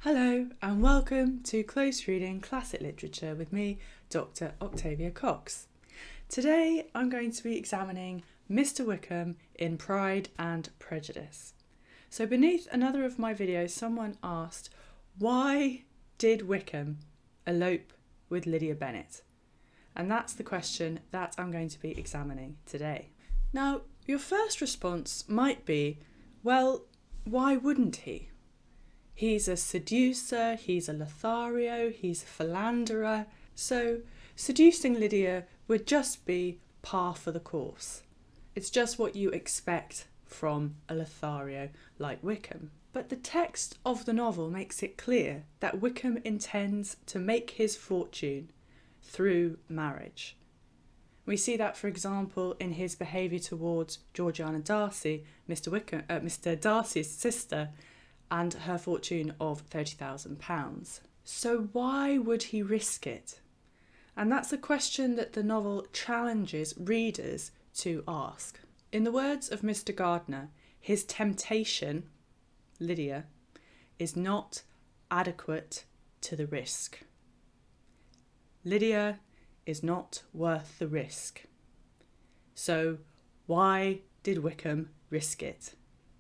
Hello and welcome to Close Reading Classic Literature with me, Dr. Octavia Cox. Today I'm going to be examining Mr Wickham in Pride and Prejudice. So beneath another of my videos, someone asked, why did Wickham elope with Lydia Bennet? And that's the question that I'm going to be examining today. Now, your first response might be, well, why wouldn't he? He's a seducer, he's a Lothario, he's a philanderer. So seducing Lydia would just be par for the course. It's just what you expect from a Lothario like Wickham. But the text of the novel makes it clear that Wickham intends to make his fortune through marriage. We see that, for example, in his behaviour towards Georgiana Darcy, Mr Darcy's sister, and her fortune of £30,000. So why would he risk it? And that's a question that the novel challenges readers to ask. In the words of Mr Gardner, his temptation, Lydia, is not adequate to the risk. Lydia is not worth the risk. So why did Wickham risk it?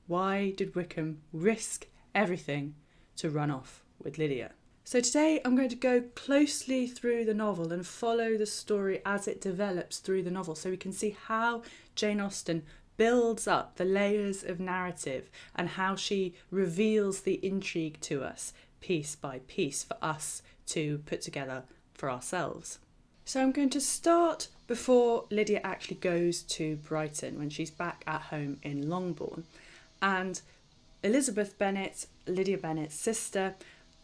Why did Wickham risk everything to run off with Lydia? So today I'm going to go closely through the novel and follow the story as it develops through the novel so we can see how Jane Austen builds up the layers of narrative and how she reveals the intrigue to us piece by piece for us to put together for ourselves. So I'm going to start before Lydia actually goes to Brighton, when she's back at home in Longbourn. And Elizabeth Bennet, Lydia Bennet's sister,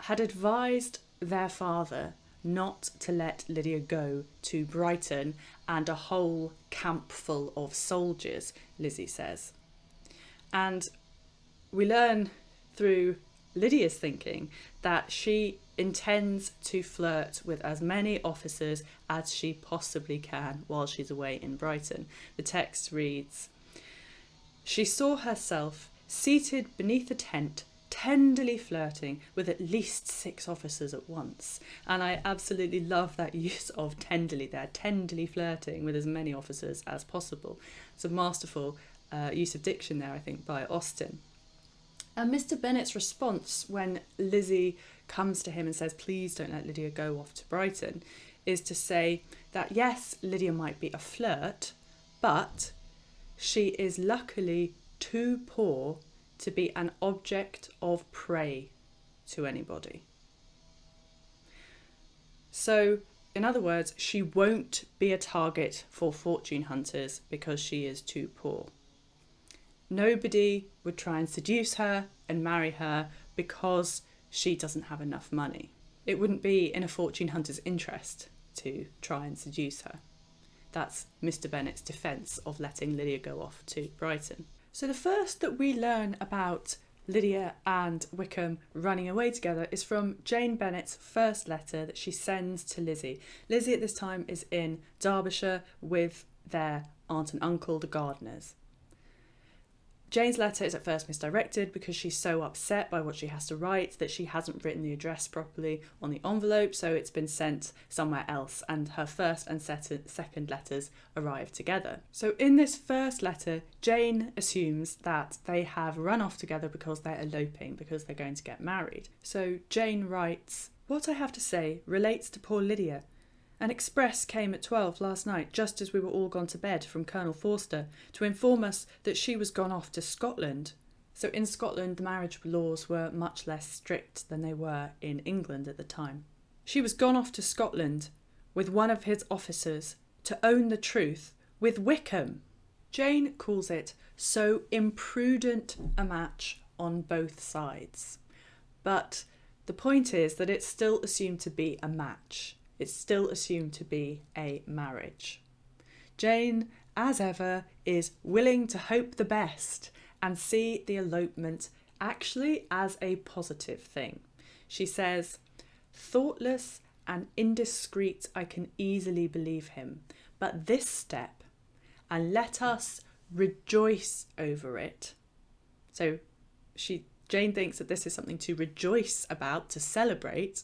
had advised their father not to let Lydia go to Brighton and a whole camp full of soldiers, Lizzie says. And we learn through Lydia's thinking that she intends to flirt with as many officers as she possibly can while she's away in Brighton. The text reads, "She saw herself seated beneath a tent, tenderly flirting with at least 6 officers at once." And I absolutely love that use of tenderly there, tenderly flirting with as many officers as possible. It's a masterful use of diction there, I think, by Austen. And Mr Bennet's response when Lizzie comes to him and says, please don't let Lydia go off to Brighton, is to say that yes, Lydia might be a flirt, but she is luckily too poor to be an object of prey to anybody. So, in other words, she won't be a target for fortune hunters because she is too poor. Nobody would try and seduce her and marry her because she doesn't have enough money. It wouldn't be in a fortune hunter's interest to try and seduce her. That's Mr Bennet's defence of letting Lydia go off to Brighton. So the first that we learn about Lydia and Wickham running away together is from Jane Bennet's first letter that she sends to Lizzie. Lizzie at this time is in Derbyshire with their aunt and uncle, the Gardners. Jane's letter is at first misdirected because she's so upset by what she has to write that she hasn't written the address properly on the envelope, so it's been sent somewhere else, and her first and second letters arrive together. So in this first letter, Jane assumes that they have run off together because they're eloping, because they're going to get married. So Jane writes, "What I have to say relates to poor Lydia. An express came at 12 last night, just as we were all gone to bed, from Colonel Forster, to inform us that she was gone off to Scotland." So in Scotland, the marriage laws were much less strict than they were in England at the time. "She was gone off to Scotland with one of his officers to own the truth with Wickham." Jane calls it so imprudent a match on both sides. But the point is that it's still assumed to be a match. It's still assumed to be a marriage. Jane, as ever, is willing to hope the best and see the elopement actually as a positive thing. She says, "Thoughtless and indiscreet, I can easily believe him, but this step, and let us rejoice over it." So she Jane thinks that this is something to rejoice about, to celebrate,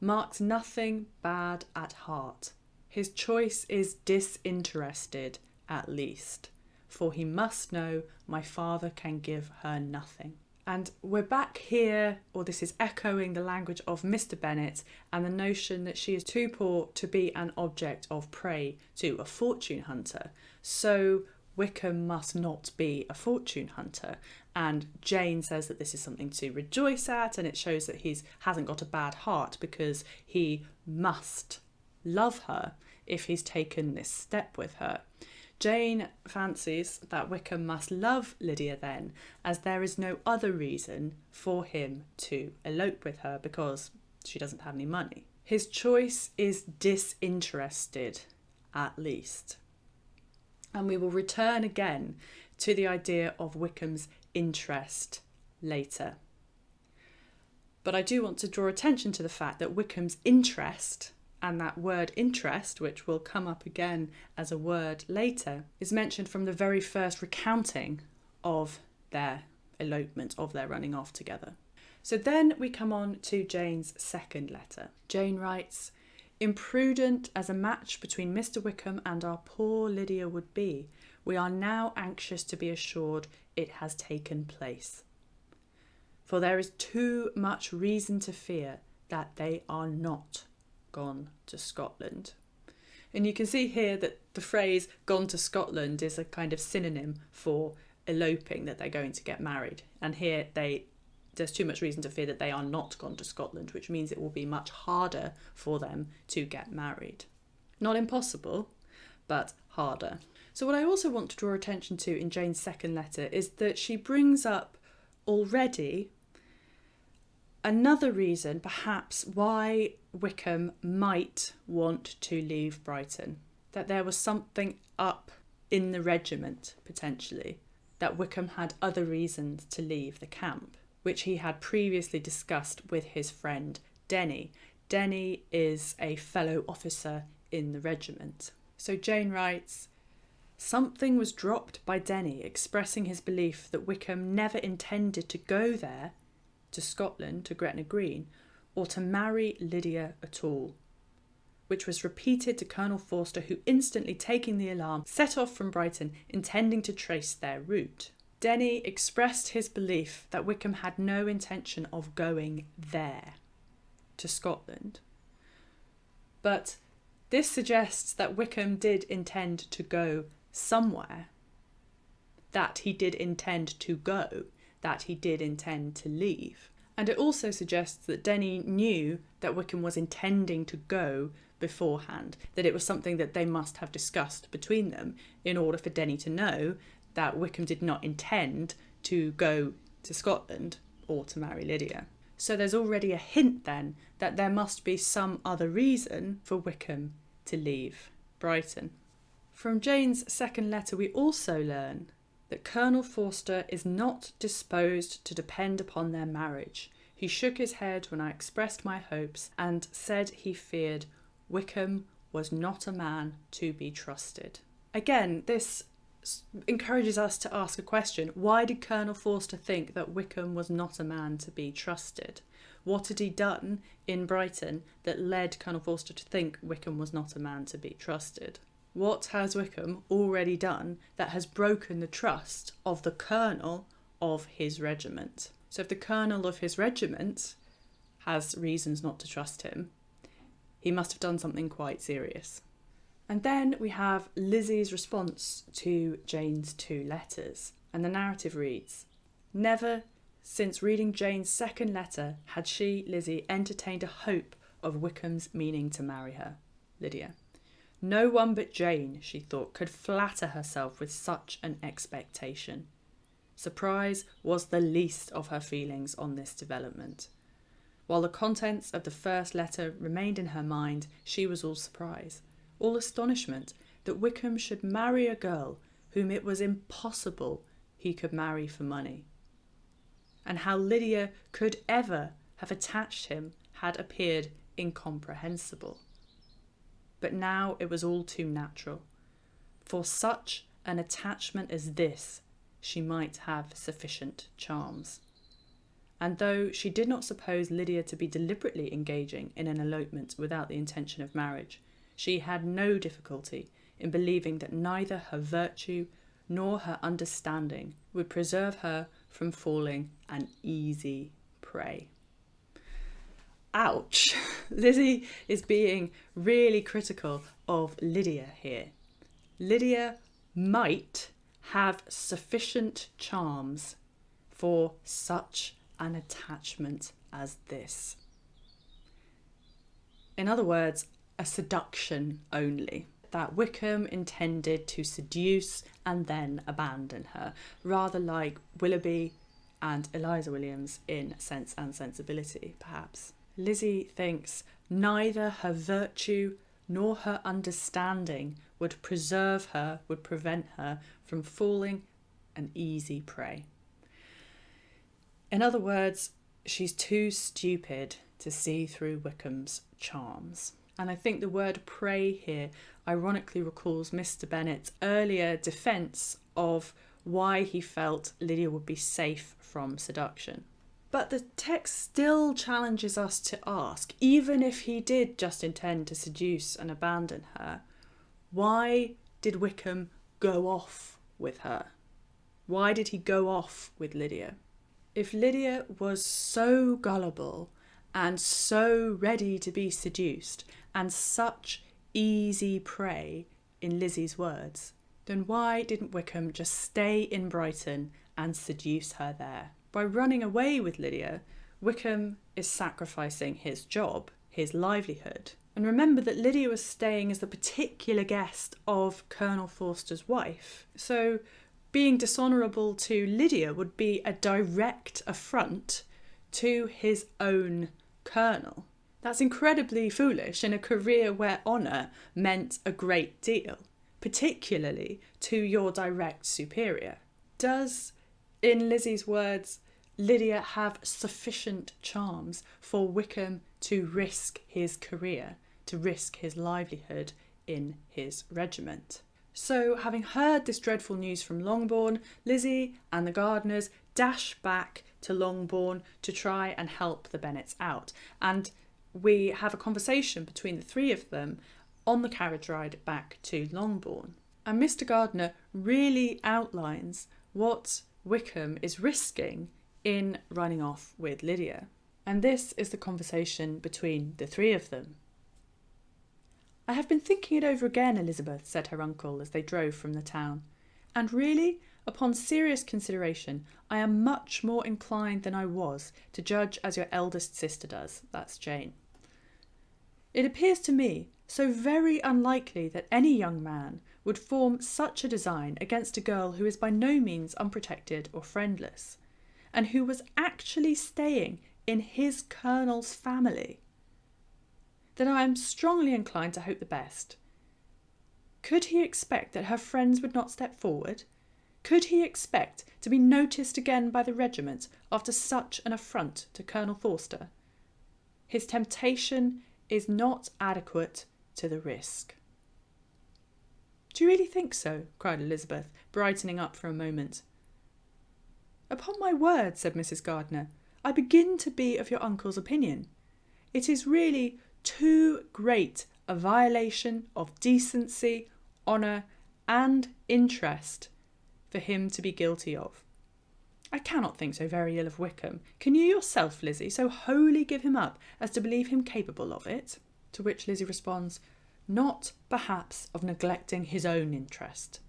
marks nothing bad at heart. His choice is disinterested, at least, for he must know my father can give her nothing. And we're back here, or this is echoing the language of Mr Bennet and the notion that she is too poor to be an object of prey to a fortune hunter. So Wickham must not be a fortune hunter. And Jane says that this is something to rejoice at, and it shows that he hasn't got a bad heart because he must love her if he's taken this step with her. Jane fancies that Wickham must love Lydia then, as there is no other reason for him to elope with her because she doesn't have any money. His choice is disinterested, at least. And we will return again to the idea of Wickham's interest later. But I do want to draw attention to the fact that Wickham's interest, and that word interest, which will come up again as a word later, is mentioned from the very first recounting of their elopement, of their running off together. So then we come on to Jane's second letter. Jane writes, "Imprudent as a match between Mr Wickham and our poor Lydia would be, we are now anxious to be assured it has taken place. For there is too much reason to fear that they are not gone to Scotland." And you can see here that the phrase "gone to Scotland" is a kind of synonym for eloping, that they're going to get married. And here there's too much reason to fear that they are not gone to Scotland, which means it will be much harder for them to get married. Not impossible, but harder. So what I also want to draw attention to in Jane's second letter is that she brings up already another reason, perhaps, why Wickham might want to leave Brighton. That there was something up in the regiment, potentially. That Wickham had other reasons to leave the camp, which he had previously discussed with his friend Denny. Denny is a fellow officer in the regiment. So Jane writes, "Something was dropped by Denny expressing his belief that Wickham never intended to go there, to Scotland, to Gretna Green, or to marry Lydia at all, which was repeated to Colonel Forster, who, instantly taking the alarm, set off from Brighton, intending to trace their route. Denny expressed his belief that Wickham had no intention of going there, to Scotland. But this suggests that Wickham did intend to go somewhere, that he did intend to go, that he did intend to leave. And it also suggests that Denny knew that Wickham was intending to go beforehand, that it was something that they must have discussed between them in order for Denny to know that Wickham did not intend to go to Scotland or to marry Lydia. So there's already a hint then that there must be some other reason for Wickham to leave Brighton. From Jane's second letter, we also learn that Colonel Forster is not disposed to depend upon their marriage. He shook his head when I expressed my hopes and said he feared Wickham was not a man to be trusted. Again, this encourages us to ask a question. Why did Colonel Forster think that Wickham was not a man to be trusted? What had he done in Brighton that led Colonel Forster to think Wickham was not a man to be trusted? What has Wickham already done that has broken the trust of the colonel of his regiment? So if the colonel of his regiment has reasons not to trust him, he must have done something quite serious. And then we have Lizzie's response to Jane's two letters. And the narrative reads, "Never since reading Jane's second letter had she, Lizzie, entertained a hope of Wickham's meaning to marry her, Lydia. No one but Jane, she thought, could flatter herself with such an expectation. Surprise was the least of her feelings on this development. While the contents of the first letter remained in her mind, she was all surprise, all astonishment that Wickham should marry a girl whom it was impossible he could marry for money. And how Lydia could ever have attached him had appeared incomprehensible. But now it was all too natural. For such an attachment as this, she might have sufficient charms. and though she did not suppose Lydia to be deliberately engaging in an elopement without the intention of marriage, she had no difficulty in believing that neither her virtue nor her understanding would preserve her from falling an easy prey. Ouch! Lizzie is being really critical of Lydia here. Lydia might have sufficient charms for such an attachment as this. In other words, a seduction only. That Wickham intended to seduce and then abandon her, rather like Willoughby and Eliza Williams in Sense and Sensibility, perhaps. Lizzie thinks neither her virtue nor her understanding would prevent her from falling an easy prey. In other words, she's too stupid to see through Wickham's charms. And I think the word prey here ironically recalls Mr Bennet's earlier defence of why he felt Lydia would be safe from seduction. But the text still challenges us to ask, even if he did just intend to seduce and abandon her, why did Wickham go off with her? Why did he go off with Lydia? If Lydia was so gullible and so ready to be seduced and such easy prey, in Lizzie's words, then why didn't Wickham just stay in Brighton and seduce her there? By running away with Lydia, Wickham is sacrificing his job, his livelihood. And remember that Lydia was staying as the particular guest of Colonel Forster's wife. So being dishonourable to Lydia would be a direct affront to his own colonel. That's incredibly foolish in a career where honour meant a great deal, particularly to your direct superior. Does, in Lizzie's words, Lydia have sufficient charms for Wickham to risk his career, to risk his livelihood in his regiment? So, having heard this dreadful news from Longbourn, Lizzie and the Gardners dash back to Longbourn to try and help the Bennets out. And we have a conversation between the three of them on the carriage ride back to Longbourn. And Mr Gardiner really outlines what Wickham is risking in running off with Lydia. And this is the conversation between the three of them. "I have been thinking it over again, Elizabeth," said her uncle as they drove from the town, "and really, upon serious consideration, I am much more inclined than I was to judge as your eldest sister does," that's Jane. "It appears to me so very unlikely that any young man would form such a design against a girl who is by no means unprotected or friendless, and who was actually staying in his colonel's family, that I am strongly inclined to hope the best. Could he expect that her friends would not step forward? Could he expect to be noticed again by the regiment after such an affront to Colonel Forster? His temptation is not adequate to the risk." "Do you really think so?" cried Elizabeth, brightening up for a moment. "Upon my word," said Mrs Gardiner, "I begin to be of your uncle's opinion. It is really too great a violation of decency, honour, and interest for him to be guilty of. I cannot think so very ill of Wickham. Can you yourself, Lizzie, so wholly give him up as to believe him capable of it?" To which Lizzie responds, "Not, perhaps, of neglecting his own interest,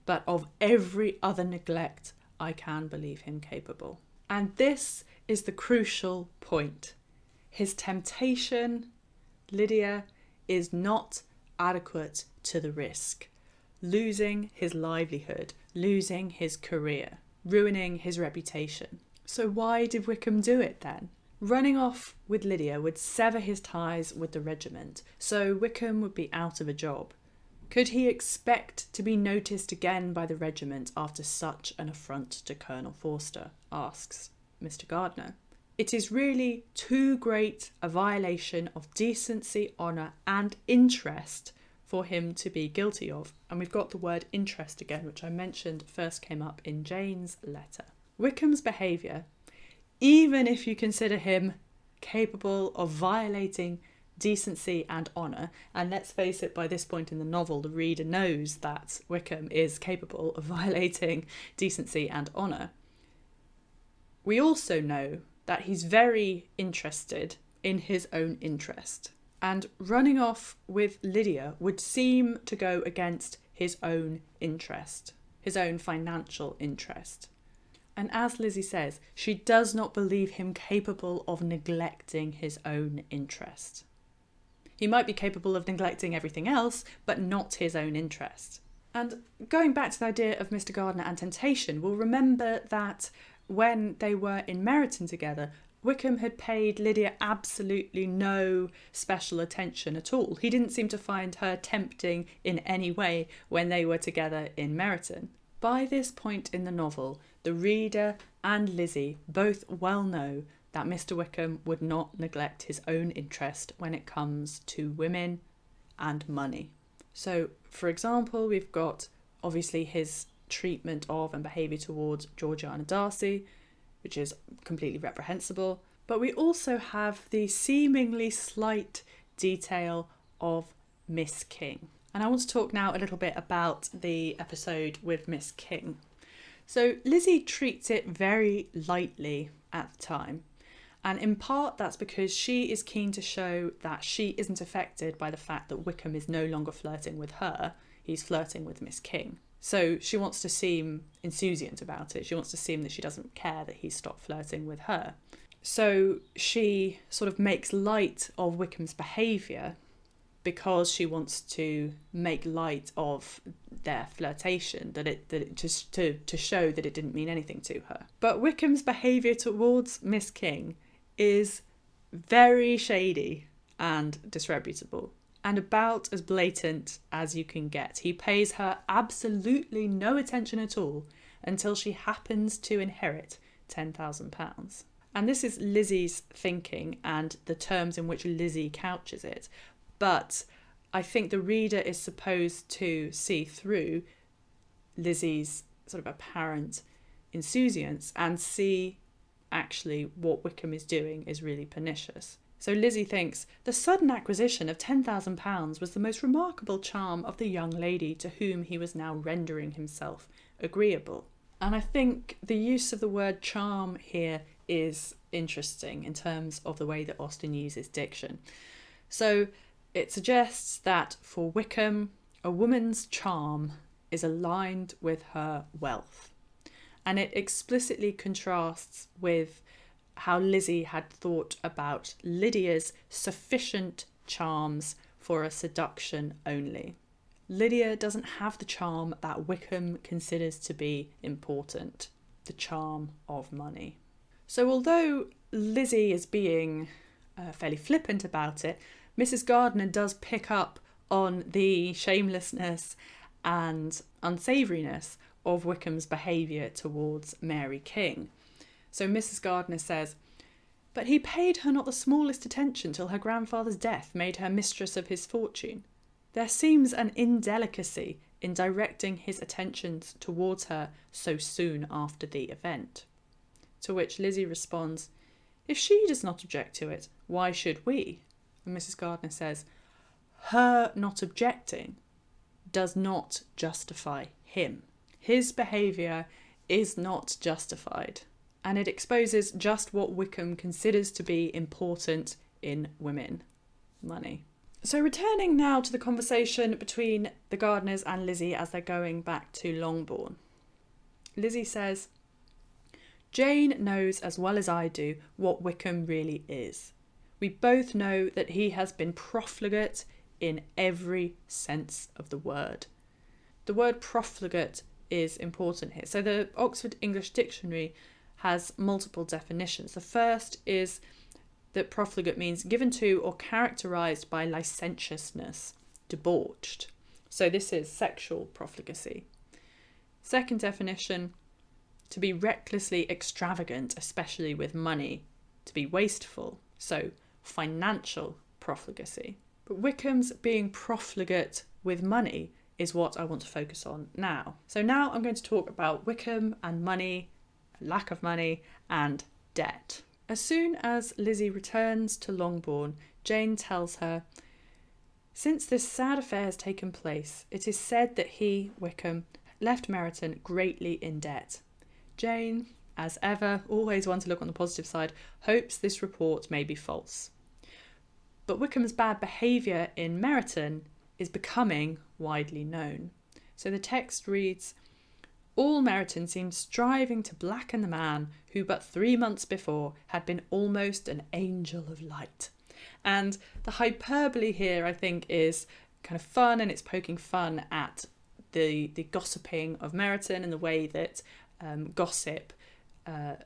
but of every other neglect I can believe him capable." And this is the crucial point. His temptation, Lydia, is not adequate to the risk. Losing his livelihood, losing his career, ruining his reputation. So why did Wickham do it then? Running off with Lydia would sever his ties with the regiment, so Wickham would be out of a job. Could he expect to be noticed again by the regiment after such an affront to Colonel Forster? Asks Mr Gardiner. It is really too great a violation of decency, honour and interest for him to be guilty of. And we've got the word interest again, which I mentioned first came up in Jane's letter. Wickham's behaviour even if you consider him capable of violating decency and honour, and let's face it, by this point in the novel, the reader knows that Wickham is capable of violating decency and honour. We also know that he's very interested in his own interest, and running off with Lydia would seem to go against his own interest, his own financial interest. And as Lizzie says, she does not believe him capable of neglecting his own interest. He might be capable of neglecting everything else, but not his own interest. And going back to the idea of Mr Gardiner and temptation, we'll remember that when they were in Meryton together, Wickham had paid Lydia absolutely no special attention at all. He didn't seem to find her tempting in any way when they were together in Meryton. By this point in the novel, the reader and Lizzie both well know that Mr Wickham would not neglect his own interest when it comes to women and money. So, for example, we've got obviously his treatment of and behaviour towards Georgiana Darcy, which is completely reprehensible. But we also have the seemingly slight detail of Miss King. And I want to talk now a little bit about the episode with Miss King. So Lizzie treats it very lightly at the time. And in part that's because she is keen to show that she isn't affected by the fact that Wickham is no longer flirting with her. He's flirting with Miss King. So she wants to seem insouciant about it. She wants to seem that she doesn't care that he's stopped flirting with her. So she sort of makes light of Wickham's behaviour because she wants to make light of their flirtation, that it just to show that it didn't mean anything to her. But Wickham's behaviour towards Miss King is very shady and disreputable, and about as blatant as you can get. He pays her absolutely no attention at all until she happens to inherit £10,000. And this is Lizzie's thinking and the terms in which Lizzie couches it. But I think the reader is supposed to see through Lizzie's sort of apparent insouciance and see actually what Wickham is doing is really pernicious. So Lizzie thinks the sudden acquisition of £10,000 was the most remarkable charm of the young lady to whom he was now rendering himself agreeable. And I think the use of the word charm here is interesting in terms of the way that Austen uses diction. So it suggests that for Wickham, a woman's charm is aligned with her wealth. And it explicitly contrasts with how Lizzie had thought about Lydia's sufficient charms for a seduction only. Lydia doesn't have the charm that Wickham considers to be important, the charm of money. So although Lizzie is being fairly flippant about it, Mrs Gardiner does pick up on the shamelessness and unsavouriness of Wickham's behaviour towards Mary King. So Mrs Gardiner says, "But he paid her not the smallest attention till her grandfather's death made her mistress of his fortune. There seems an indelicacy in directing his attentions towards her so soon after the event." To which Lizzie responds, "If she does not object to it, why should we?" And Mrs Gardiner says, "Her not objecting does not justify him. His behaviour is not justified." And it exposes just what Wickham considers to be important in women: money. So returning now to the conversation between the Gardiners and Lizzie as they're going back to Longbourn. Lizzie says, "Jane knows as well as I do what Wickham really is. We both know that he has been profligate in every sense of the word." The word profligate is important here. So the Oxford English Dictionary has multiple definitions. The first is that profligate means given to or characterised by licentiousness, debauched. So this is sexual profligacy. Second definition, to be recklessly extravagant, especially with money, to be wasteful, so financial profligacy. But Wickham's being profligate with money is what I want to focus on now. So now I'm going to talk about Wickham and money, lack of money, and debt. As soon as Lizzie returns to Longbourn, Jane tells her, "Since this sad affair has taken place, it is said that he, Wickham, left Meryton greatly in debt." Jane, as ever, always one to look on the positive side, hopes this report may be false. But Wickham's bad behaviour in Meryton is becoming widely known. So the text reads, "All Meryton seemed striving to blacken the man who but 3 months before had been almost an angel of light." And the hyperbole here, I think, is kind of fun, and it's poking fun at the gossiping of Meryton and the way that gossip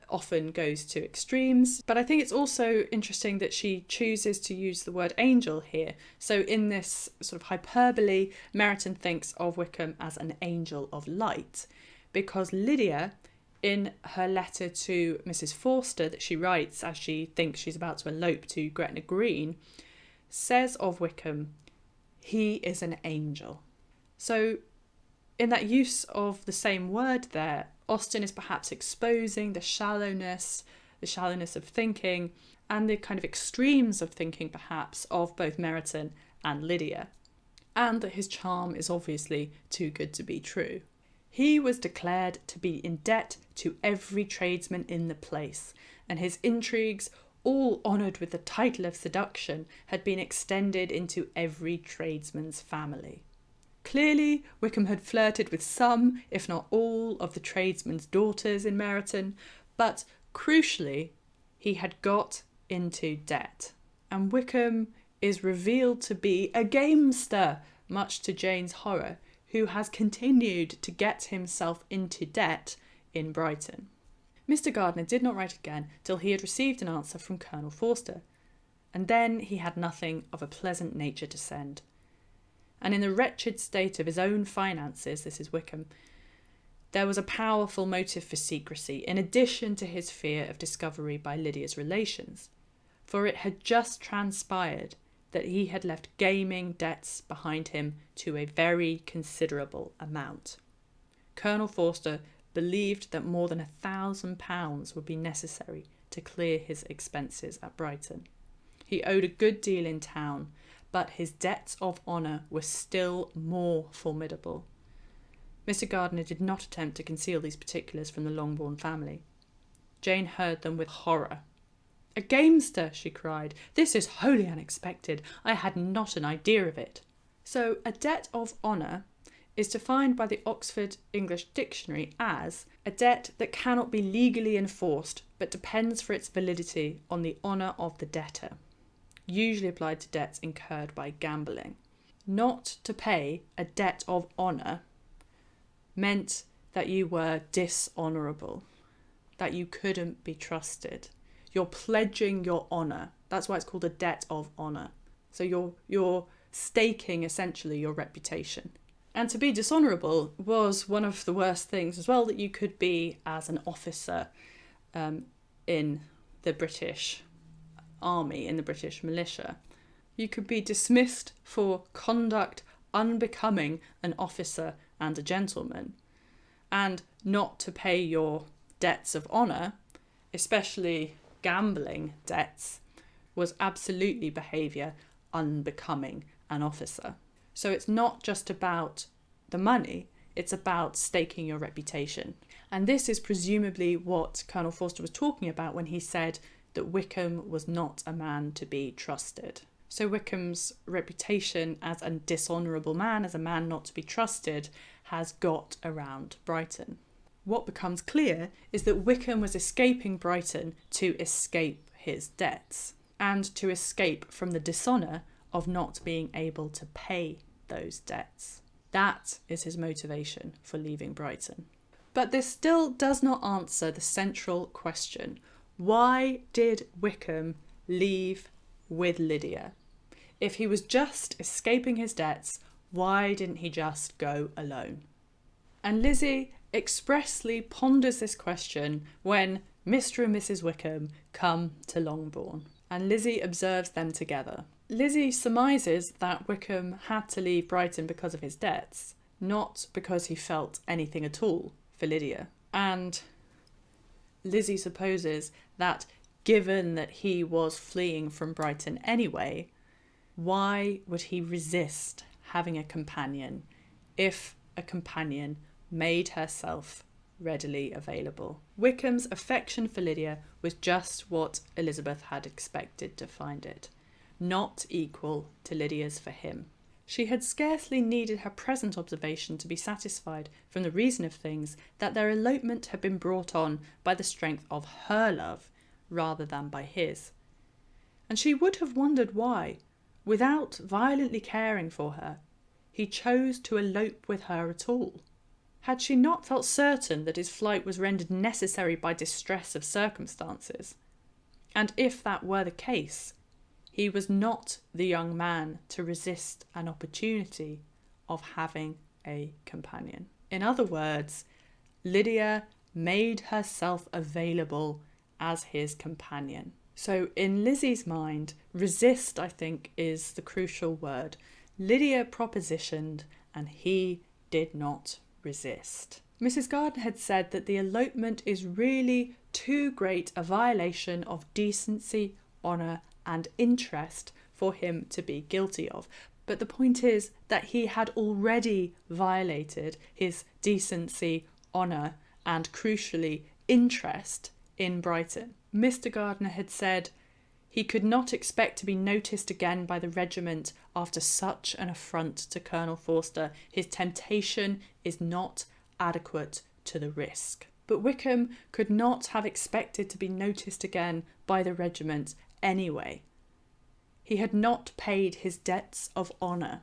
often goes to extremes. But I think it's also interesting that she chooses to use the word angel here. So in this sort of hyperbole, Meryton thinks of Wickham as an angel of light, because Lydia, in her letter to Mrs Forster that she writes as she thinks she's about to elope to Gretna Green, says of Wickham, "He is an angel." So in that use of the same word there, Austen is perhaps exposing the shallowness of thinking and the kind of extremes of thinking perhaps of both Meryton and Lydia, and that his charm is obviously too good to be true. He was declared to be in debt to every tradesman in the place, and his intrigues, all honoured with the title of seduction, had been extended into every tradesman's family. Clearly, Wickham had flirted with some, if not all, of the tradesmen's daughters in Meryton, but crucially, he had got into debt. And Wickham is revealed to be a gamester, much to Jane's horror, who has continued to get himself into debt in Brighton. Mr Gardiner did not write again till he had received an answer from Colonel Forster, and then he had nothing of a pleasant nature to send. And in the wretched state of his own finances, this is Wickham, there was a powerful motive for secrecy, in addition to his fear of discovery by Lydia's relations, for it had just transpired that he had left gaming debts behind him to a very considerable amount. Colonel Forster believed that more than £1,000 would be necessary to clear his expenses at Brighton. He owed a good deal in town, but his debts of honour were still more formidable. Mr Gardiner did not attempt to conceal these particulars from the Longbourn family. Jane heard them with horror. "A gamester!" she cried. "This is wholly unexpected. I had not an idea of it." So a debt of honour is defined by the Oxford English Dictionary as a debt that cannot be legally enforced but depends for its validity on the honour of the debtor, usually applied to debts incurred by gambling. Not to pay a debt of honour meant that you were dishonourable, that you couldn't be trusted. You're pledging your honour. That's why it's called a debt of honour. So you're staking essentially your reputation. And to be dishonourable was one of the worst things as well that you could be as an officer in the British Army, in the British militia. You could be dismissed for conduct unbecoming an officer and a gentleman, and not to pay your debts of honour, especially gambling debts, was absolutely behaviour unbecoming an officer. So it's not just about the money, it's about staking your reputation. And this is presumably what Colonel Forster was talking about when he said that Wickham was not a man to be trusted. So Wickham's reputation as a dishonourable man, as a man not to be trusted, has got around Brighton. What becomes clear is that Wickham was escaping Brighton to escape his debts and to escape from the dishonour of not being able to pay those debts. That is his motivation for leaving Brighton. But this still does not answer the central question. Why did Wickham leave with Lydia? If he was just escaping his debts, why didn't he just go alone? And Lizzie expressly ponders this question when Mr and Mrs Wickham come to Longbourn, and Lizzie observes them together. Lizzie surmises that Wickham had to leave Brighton because of his debts, not because he felt anything at all for Lydia. And Lizzie supposes that given that he was fleeing from Brighton anyway, why would he resist having a companion if a companion made herself readily available? Wickham's affection for Lydia was just what Elizabeth had expected to find it, not equal to Lydia's for him. She had scarcely needed her present observation to be satisfied, from the reason of things, that their elopement had been brought on by the strength of her love rather than by his. And she would have wondered why, without violently caring for her, he chose to elope with her at all. Had she not felt certain that his flight was rendered necessary by distress of circumstances? And if that were the case, he was not the young man to resist an opportunity of having a companion. In other words, Lydia made herself available as his companion. So in Lizzie's mind, resist, I think, is the crucial word. Lydia propositioned and he did not resist. Mrs. Gardiner had said that the elopement is really too great a violation of decency, honour and interest for him to be guilty of. But the point is that he had already violated his decency, honour and, crucially, interest in Brighton. Mr. Gardiner had said he could not expect to be noticed again by the regiment after such an affront to Colonel Forster. His temptation is not adequate to the risk. But Wickham could not have expected to be noticed again by the regiment anyway. He had not paid his debts of honour.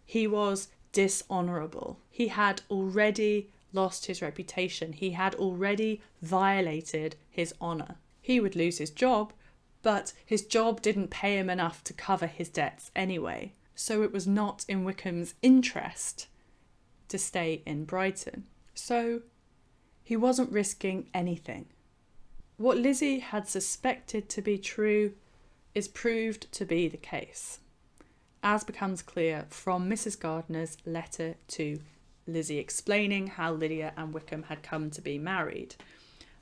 He was dishonourable. He had already lost his reputation. He had already violated his honour. He would lose his job, but his job didn't pay him enough to cover his debts anyway. So it was not in Wickham's interest to stay in Brighton. So he wasn't risking anything. What Lizzie had suspected to be true is proved to be the case, as becomes clear from Mrs. Gardiner's letter to Lizzie explaining how Lydia and Wickham had come to be married.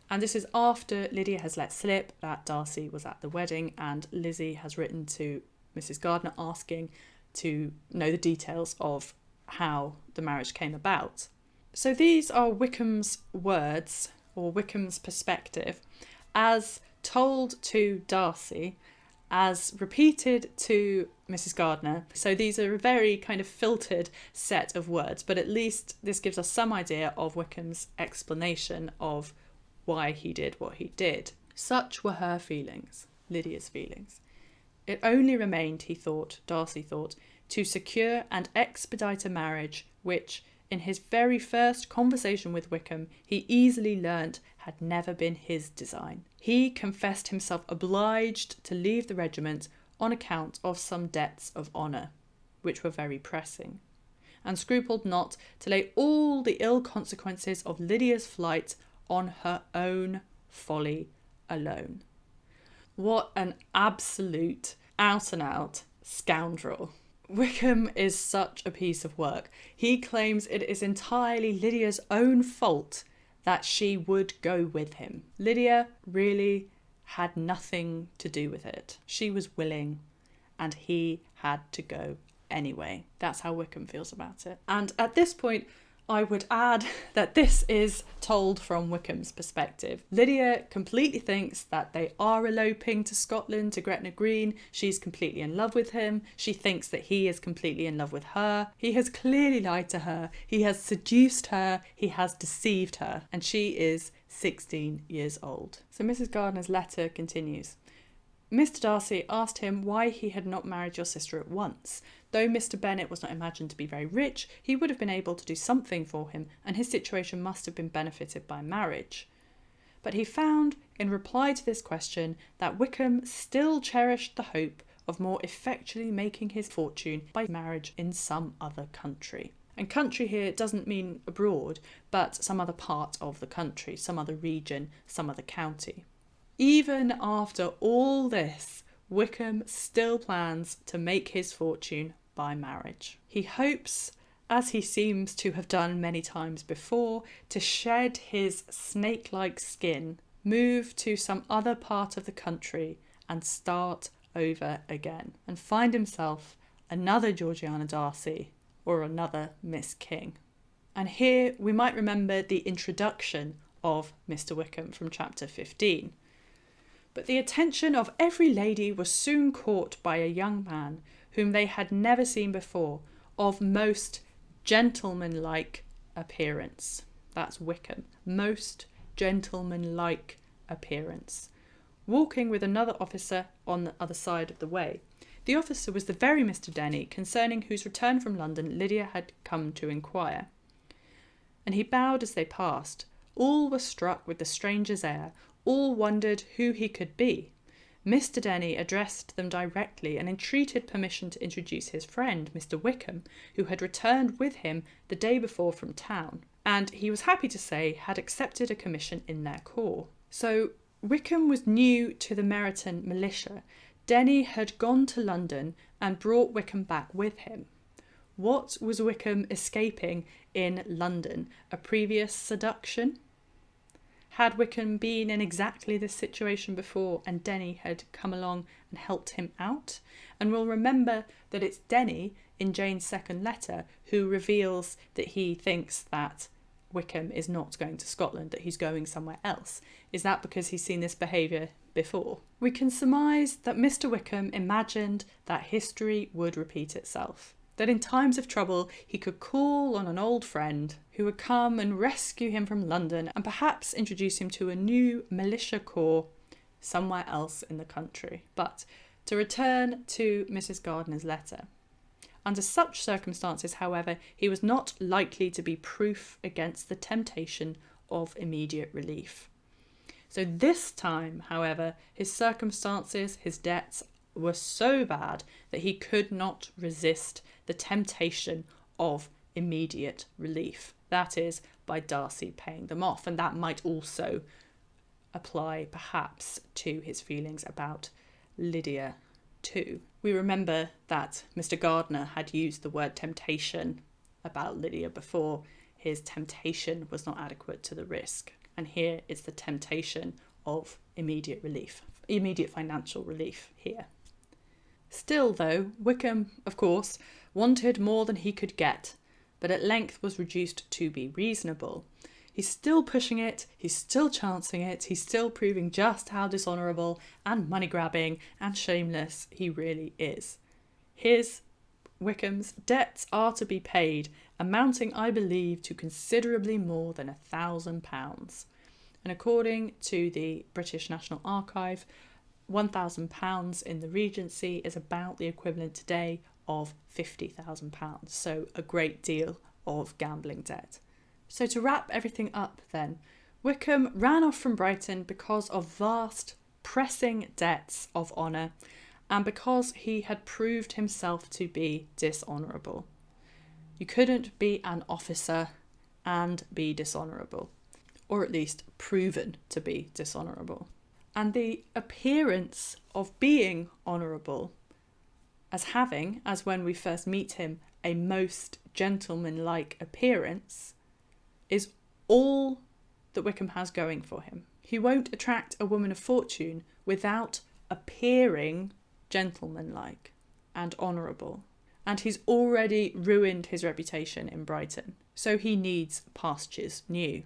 And this is after Lydia has let slip that Darcy was at the wedding, and Lizzie has written to Mrs. Gardiner asking to know the details of how the marriage came about. So these are Wickham's words, or Wickham's perspective, as told to Darcy, as repeated to Mrs. Gardiner. So these are a very kind of filtered set of words, but at least this gives us some idea of Wickham's explanation of why he did what he did. Such were her feelings, Lydia's feelings. It only remained, Darcy thought, to secure and expedite a marriage which, in his very first conversation with Wickham, he easily learnt had never been his design. He confessed himself obliged to leave the regiment on account of some debts of honour, which were very pressing, and scrupled not to lay all the ill consequences of Lydia's flight on her own folly alone. What an absolute, out-and-out scoundrel. Wickham is such a piece of work. He claims it is entirely Lydia's own fault that she would go with him. Lydia really had nothing to do with it. She was willing, and he had to go anyway. That's how Wickham feels about it. And at this point, I would add that this is told from Wickham's perspective. Lydia completely thinks that they are eloping to Scotland, to Gretna Green. She's completely in love with him. She thinks that he is completely in love with her. He has clearly lied to her. He has seduced her. He has deceived her. And she is 16 years old. So Mrs. Gardiner's letter continues. Mr. Darcy asked him why he had not married your sister at once. Though Mr. Bennet was not imagined to be very rich, he would have been able to do something for him, and his situation must have been benefited by marriage. But he found, in reply to this question, that Wickham still cherished the hope of more effectually making his fortune by marriage in some other country. And country here doesn't mean abroad, but some other part of the country, some other region, some other county. Even after all this, Wickham still plans to make his fortune by marriage. He hopes, as he seems to have done many times before, to shed his snake-like skin, move to some other part of the country and start over again and find himself another Georgiana Darcy or another Miss King. And here we might remember the introduction of Mr Wickham from chapter 15. But the attention of every lady was soon caught by a young man whom they had never seen before, of most gentlemanlike appearance. That's Wickham. Most gentlemanlike appearance. Walking with another officer on the other side of the way. The officer was the very Mr Denny concerning whose return from London Lydia had come to inquire. And he bowed as they passed. All were struck with the stranger's air. All wondered who he could be. Mr Denny addressed them directly and entreated permission to introduce his friend, Mr Wickham, who had returned with him the day before from town, and he was happy to say had accepted a commission in their corps. So Wickham was new to the Meryton militia. Denny had gone to London and brought Wickham back with him. What was Wickham escaping in London? A previous seduction? Had Wickham been in exactly this situation before and Denny had come along and helped him out? And we'll remember that it's Denny in Jane's second letter who reveals that he thinks that Wickham is not going to Scotland, that he's going somewhere else. Is that because he's seen this behaviour before? We can surmise that Mr Wickham imagined that history would repeat itself. That in times of trouble he could call on an old friend who would come and rescue him from London and perhaps introduce him to a new militia corps somewhere else in the country. But to return to Mrs Gardiner's letter. Under such circumstances, however, he was not likely to be proof against the temptation of immediate relief. So this time, however, his circumstances, his debts were so bad that he could not resist the temptation of immediate relief. That is, by Darcy paying them off. And that might also apply perhaps to his feelings about Lydia too. We remember that Mr Gardner had used the word temptation about Lydia before. His temptation was not adequate to the risk. And here it's the temptation of immediate relief, immediate financial relief here. Still, though, Wickham, of course, wanted more than he could get, but at length was reduced to be reasonable. He's still pushing it, he's still chancing it, he's still proving just how dishonourable and money-grabbing and shameless he really is. Wickham's debts are to be paid, amounting, I believe, to considerably more than £1,000. And according to the British National Archive, £1,000 in the Regency is about the equivalent today of £50,000, so a great deal of gambling debt. So to wrap everything up then, Wickham ran off from Brighton because of vast, pressing debts of honour and because he had proved himself to be dishonourable. You couldn't be an officer and be dishonourable, or at least proven to be dishonourable. And the appearance of being honourable, as having, as when we first meet him, a most gentlemanlike appearance, is all that Wickham has going for him. He won't attract a woman of fortune without appearing gentlemanlike and honourable. And he's already ruined his reputation in Brighton, so he needs pastures new.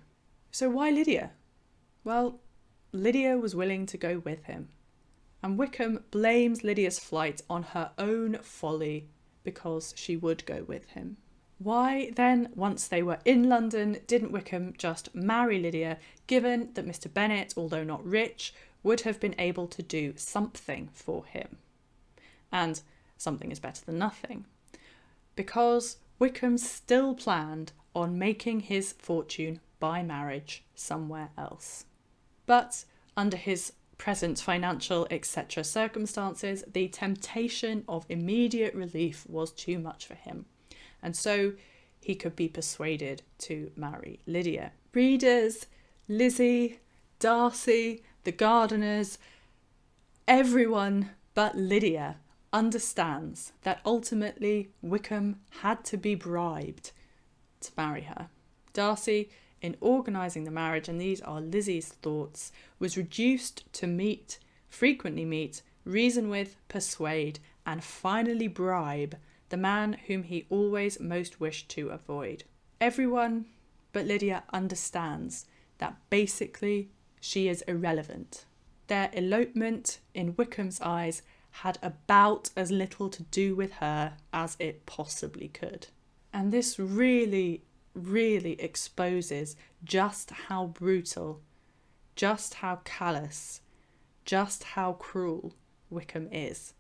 So why Lydia? Well, Lydia was willing to go with him. And Wickham blames Lydia's flight on her own folly because she would go with him. Why then, once they were in London, didn't Wickham just marry Lydia, given that Mr Bennet, although not rich, would have been able to do something for him? And something is better than nothing. Because Wickham still planned on making his fortune by marriage somewhere else. But under his present financial etc. circumstances, the temptation of immediate relief was too much for him. And so he could be persuaded to marry Lydia. Readers, Lizzie, Darcy, the Gardiners, everyone but Lydia understands that ultimately Wickham had to be bribed to marry her. Darcy in organising the marriage, and these are Lizzie's thoughts, was reduced to frequently meet, reason with, persuade, and finally bribe the man whom he always most wished to avoid. Everyone but Lydia understands that basically she is irrelevant. Their elopement, in Wickham's eyes, had about as little to do with her as it possibly could. And this really, really exposes just how brutal, just how callous, just how cruel Wickham is.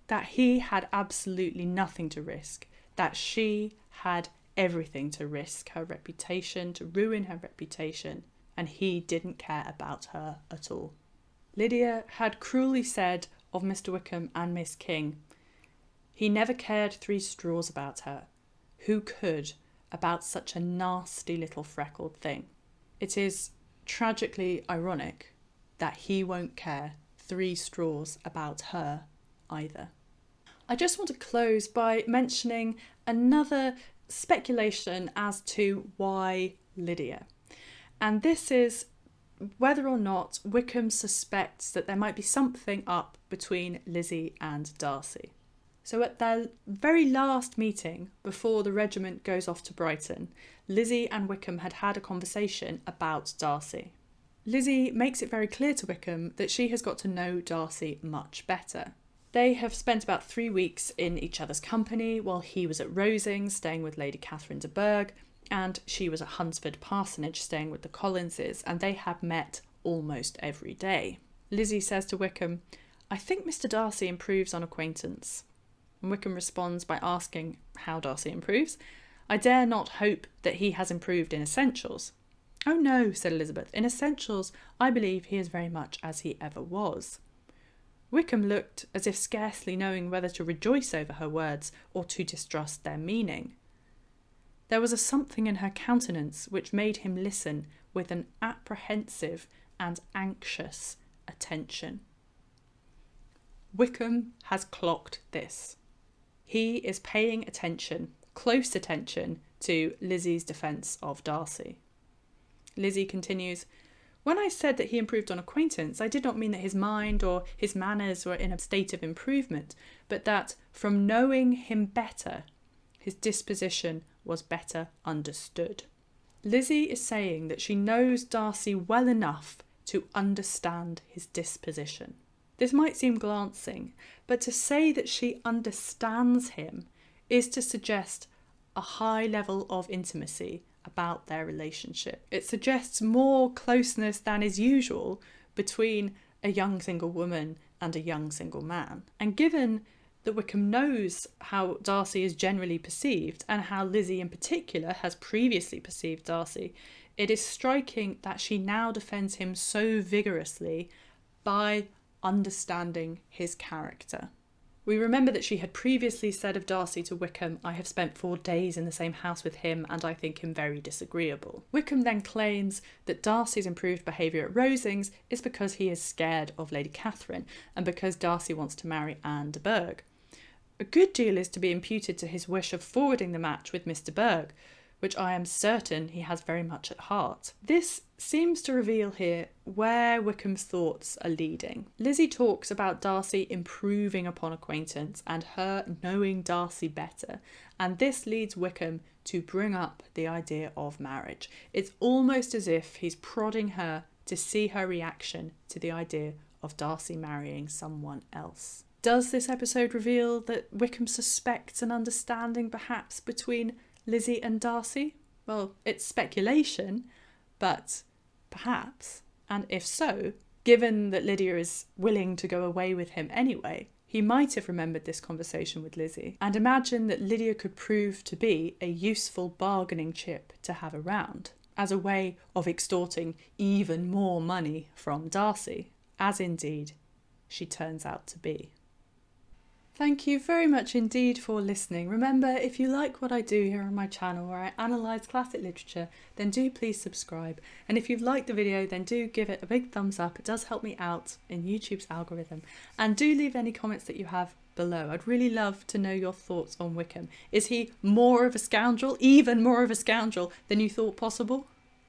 That he had absolutely nothing to risk, that she had everything to risk, her reputation, to ruin her reputation, and he didn't care about her at all. Lydia had cruelly said of Mr Wickham and Miss King, he never cared 3 straws about her. Who could about such a nasty little freckled thing? It is tragically ironic that he won't care 3 straws about her either. I just want to close by mentioning another speculation as to why Lydia. And this is whether or not Wickham suspects that there might be something up between Lizzie and Darcy. So at their very last meeting before the regiment goes off to Brighton, Lizzie and Wickham had had a conversation about Darcy. Lizzie makes it very clear to Wickham that she has got to know Darcy much better. They have spent about 3 weeks in each other's company while he was at Rosings staying with Lady Catherine de Bourgh, and she was at Hunsford Parsonage staying with the Collinses, and they had met almost every day. Lizzie says to Wickham, I think Mr Darcy improves on acquaintance. And Wickham responds by asking how Darcy improves. I dare not hope that he has improved in essentials. Oh no, said Elizabeth, in essentials I believe he is very much as he ever was. Wickham looked as if scarcely knowing whether to rejoice over her words or to distrust their meaning. There was a something in her countenance which made him listen with an apprehensive and anxious attention. Wickham has clocked this. He is paying attention, close attention, to Lizzie's defence of Darcy. Lizzie continues, when I said that he improved on acquaintance, I did not mean that his mind or his manners were in a state of improvement, but that from knowing him better, his disposition was better understood. Lizzie is saying that she knows Darcy well enough to understand his disposition. This might seem glancing, but to say that she understands him is to suggest a high level of intimacy about their relationship. It suggests more closeness than is usual between a young single woman and a young single man. And given that Wickham knows how Darcy is generally perceived and how Lizzie in particular has previously perceived Darcy, it is striking that she now defends him so vigorously by understanding his character. We remember that she had previously said of Darcy to Wickham, I have spent 4 days in the same house with him and I think him very disagreeable. Wickham then claims that Darcy's improved behaviour at Rosings is because he is scared of Lady Catherine and because Darcy wants to marry Anne de Bourgh. A good deal is to be imputed to his wish of forwarding the match with Miss de Bourgh, which I am certain he has very much at heart. This seems to reveal here where Wickham's thoughts are leading. Lizzie talks about Darcy improving upon acquaintance and her knowing Darcy better, and this leads Wickham to bring up the idea of marriage. It's almost as if he's prodding her to see her reaction to the idea of Darcy marrying someone else. Does this episode reveal that Wickham suspects an understanding perhaps between Lizzie and Darcy? Well, it's speculation, but perhaps. And if so, given that Lydia is willing to go away with him anyway, he might have remembered this conversation with Lizzie and imagined that Lydia could prove to be a useful bargaining chip to have around, as a way of extorting even more money from Darcy, as indeed she turns out to be. Thank you very much indeed for listening. Remember, if you like what I do here on my channel where I analyse classic literature, then do please subscribe. And if you've liked the video, then do give it a big thumbs up. It does help me out in YouTube's algorithm. And do leave any comments that you have below. I'd really love to know your thoughts on Wickham. Is he more of a scoundrel, even more of a scoundrel than you thought possible?